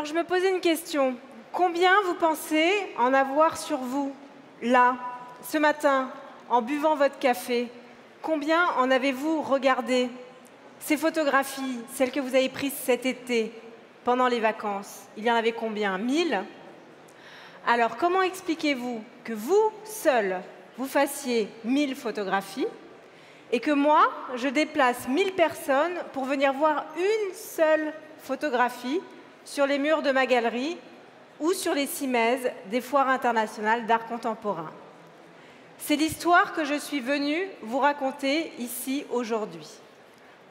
Alors je me posais une question. Combien vous pensez en avoir sur vous, là, ce matin, en buvant votre café? Combien en avez-vous regardé? Ces photographies, celles que vous avez prises cet été, pendant les vacances, il y en avait combien? 1000? Alors comment expliquez-vous que vous, seul, vous fassiez 1000 photographies et que moi, je déplace 1000 personnes pour venir voir une seule photographie sur les murs de ma galerie ou sur les cimaises des foires internationales d'art contemporain? C'est l'histoire que je suis venue vous raconter ici aujourd'hui.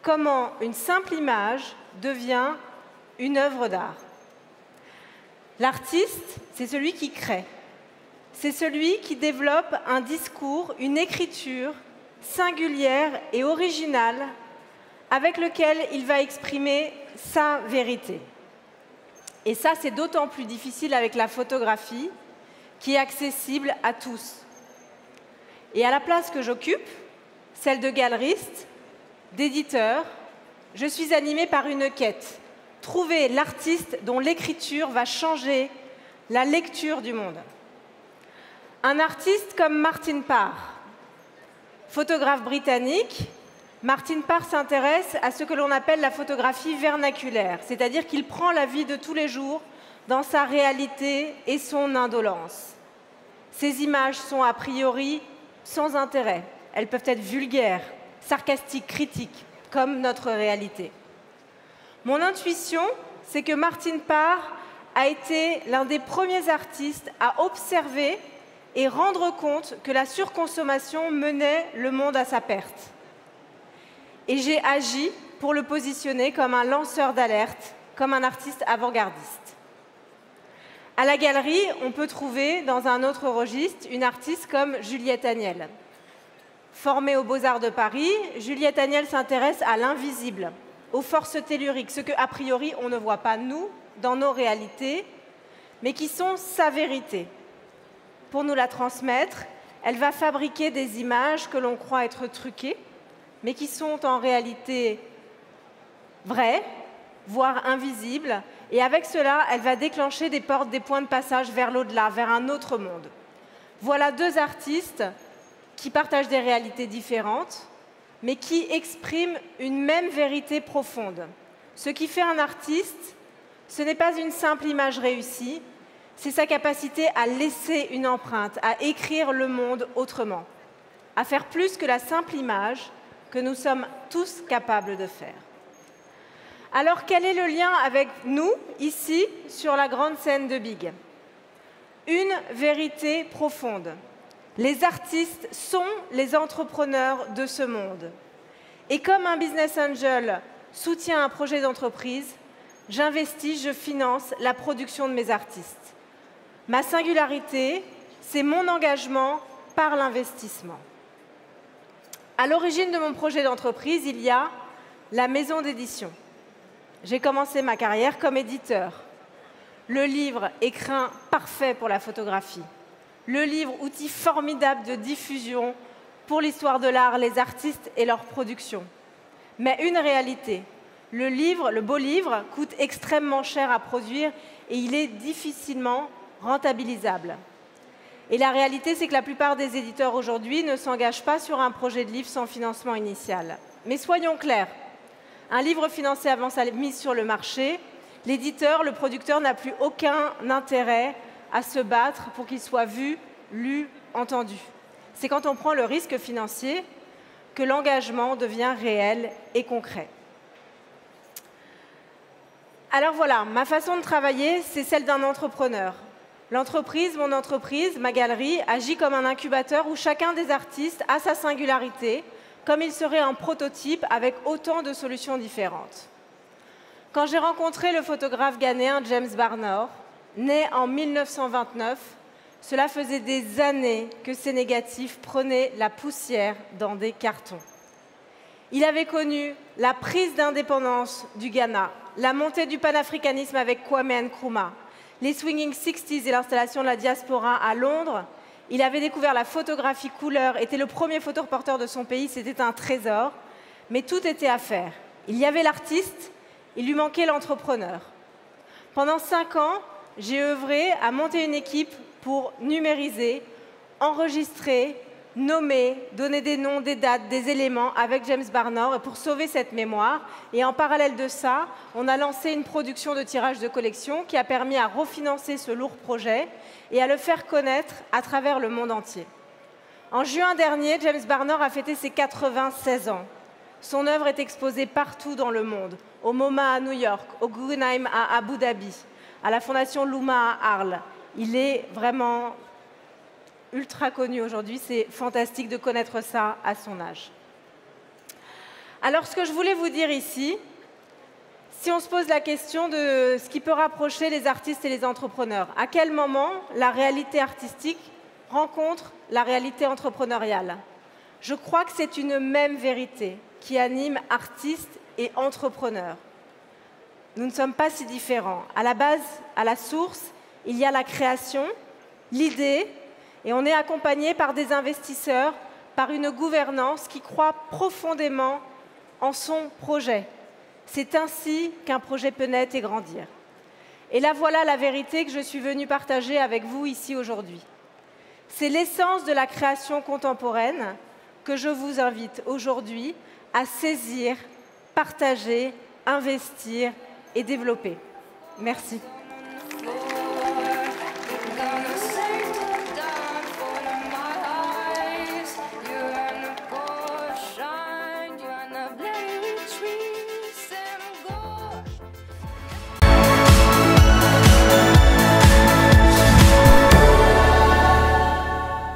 Comment une simple image devient une œuvre d'art. L'artiste, c'est celui qui crée. C'est celui qui développe un discours, une écriture singulière et originale avec lequel il va exprimer sa vérité. Et ça, c'est d'autant plus difficile avec la photographie, qui est accessible à tous. Et à la place que j'occupe, celle de galeriste, d'éditeur, je suis animée par une quête. Trouver l'artiste dont l'écriture va changer la lecture du monde. Un artiste comme Martin Parr, photographe britannique, Martin Parr s'intéresse à ce que l'on appelle la photographie vernaculaire, c'est-à-dire qu'il prend la vie de tous les jours dans sa réalité et son indolence. Ces images sont a priori sans intérêt. Elles peuvent être vulgaires, sarcastiques, critiques, comme notre réalité. Mon intuition, c'est que Martin Parr a été l'un des premiers artistes à observer et rendre compte que la surconsommation menait le monde à sa perte. Et j'ai agi pour le positionner comme un lanceur d'alerte, comme un artiste avant-gardiste. À la galerie, on peut trouver, dans un autre registre, une artiste comme Juliette Agnel. Formée aux Beaux-Arts de Paris, Juliette Agnel s'intéresse à l'invisible, aux forces telluriques, ce que, a priori, on ne voit pas, nous, dans nos réalités, mais qui sont sa vérité. Pour nous la transmettre, elle va fabriquer des images que l'on croit être truquées, mais qui sont en réalité vraies, voire invisibles, et avec cela, elle va déclencher des portes, des points de passage vers l'au-delà, vers un autre monde. Voilà deux artistes qui partagent des réalités différentes, mais qui expriment une même vérité profonde. Ce qui fait un artiste, ce n'est pas une simple image réussie, c'est sa capacité à laisser une empreinte, à écrire le monde autrement, à faire plus que la simple image que nous sommes tous capables de faire. Alors, quel est le lien avec nous, ici, sur la grande scène de Big? Une vérité profonde. Les artistes sont les entrepreneurs de ce monde. Et comme un business angel soutient un projet d'entreprise, j'investis, je finance la production de mes artistes. Ma singularité, c'est mon engagement par l'investissement. À l'origine de mon projet d'entreprise, il y a la maison d'édition. J'ai commencé ma carrière comme éditeur. Le livre, écrin parfait pour la photographie. Le livre, outil formidable de diffusion pour l'histoire de l'art, les artistes et leur production. Mais une réalité, le livre, le beau livre, coûte extrêmement cher à produire et il est difficilement rentabilisable. Et la réalité, c'est que la plupart des éditeurs aujourd'hui ne s'engagent pas sur un projet de livre sans financement initial. Mais soyons clairs, un livre financé avant sa mise sur le marché, l'éditeur, le producteur n'a plus aucun intérêt à se battre pour qu'il soit vu, lu, entendu. C'est quand on prend le risque financier que l'engagement devient réel et concret. Alors voilà, ma façon de travailler, c'est celle d'un entrepreneur. L'entreprise, mon entreprise, ma galerie, agit comme un incubateur où chacun des artistes a sa singularité, comme il serait un prototype avec autant de solutions différentes. Quand j'ai rencontré le photographe ghanéen James Barnor, né en 1929, cela faisait des années que ces négatifs prenaient la poussière dans des cartons. Il avait connu la prise d'indépendance du Ghana, la montée du panafricanisme avec Kwame Nkrumah, les Swinging 60s et l'installation de la diaspora à Londres. Il avait découvert la photographie couleur, était le premier photoreporteur de son pays, c'était un trésor, mais tout était à faire. Il y avait l'artiste, il lui manquait l'entrepreneur. Pendant 5 ans, j'ai œuvré à monter une équipe pour numériser, enregistrer, nommer, donner des noms, des dates, des éléments avec James Barnard pour sauver cette mémoire. Et en parallèle de ça, on a lancé une production de tirage de collection qui a permis à refinancer ce lourd projet et à le faire connaître à travers le monde entier. En juin dernier, James Barnard a fêté ses 96 ans. Son œuvre est exposée partout dans le monde, au MoMA à New York, au Guggenheim à Abu Dhabi, à la Fondation Luma à Arles. Il est vraiment ultra connu aujourd'hui, c'est fantastique de connaître ça à son âge. Alors ce que je voulais vous dire ici, si on se pose la question de ce qui peut rapprocher les artistes et les entrepreneurs, à quel moment la réalité artistique rencontre la réalité entrepreneuriale? Je crois que c'est une même vérité qui anime artistes et entrepreneurs. Nous ne sommes pas si différents. À la base, à la source, il y a la création, l'idée, et on est accompagné par des investisseurs, par une gouvernance qui croit profondément en son projet. C'est ainsi qu'un projet peut naître et grandir. Et là, voilà la vérité que je suis venue partager avec vous ici aujourd'hui. C'est l'essence de la création contemporaine que je vous invite aujourd'hui à saisir, partager, investir et développer. Merci.